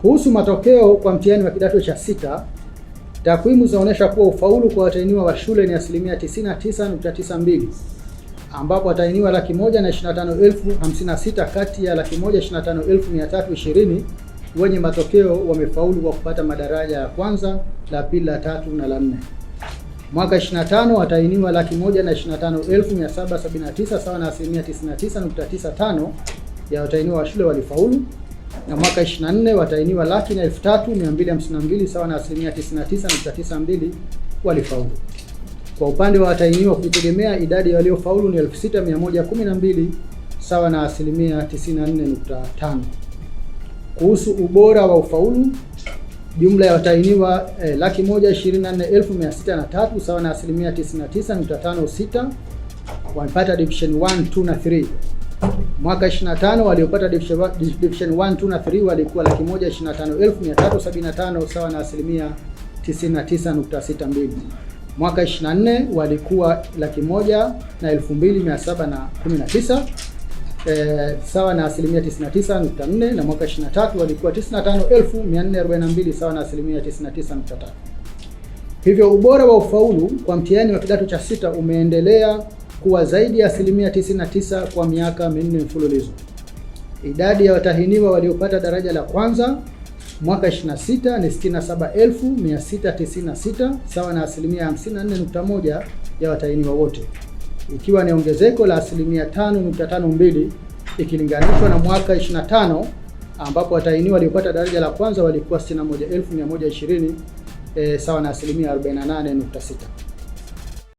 Kuhusu matokeo kwa mtihani wa kidato cha sita, takwimu zinaonyesha kuwa ufaulu kwa watahiniwa wa shule ni 99.92, ambapo watahiniwa 125,056 kati ya 125,320 wenye matokeo wamefaulu kwa kupata madaraja ya kwanza, la pili, la tatu na la nne. Mwaka 25 watahiniwa 125,779 sawa na 99.95% ya watahiniwa wa shule walifaulu, na mwaka 24 watahiniwa 103,252 sawa na 99.92% walifaulu. Kwa upande wa watahiniwa kujitegemea, idadi ya waliofaulu ni 6,112 sawa na 94.5%. Kuhusu ubora wa ufaulu, jumla ya watahiniwa 124,603 sawa na 99.56% wamepata division 1, 2 na 3. Mwaka 25 waliopata division 1, 2 na 3 walikuwa 125,375 sawa na 99.62%. Mwaka 24 walikuwa 102,719 sawa na 99.4%, na mwaka 23 walikuwa 95,442 sawa na 99.3%. Hivyo ubora wa ufaulu kwa mtihani wa kidato cha sita umeendelea kuwa zaidi ya 99% kwa miaka minne mfululizo. Idadi ya watahiniwa waliopata daraja la kwanza mwaka 26 ni 67,696 sawa na 54.1% ya watahiniwa wote, ikiwa ni ongezeko la 5.52 ikilinganishwa na mwaka 25 ambapo watahiniwa waliopata daraja la kwanza walikuwa 61,120 sawa na 48.6%.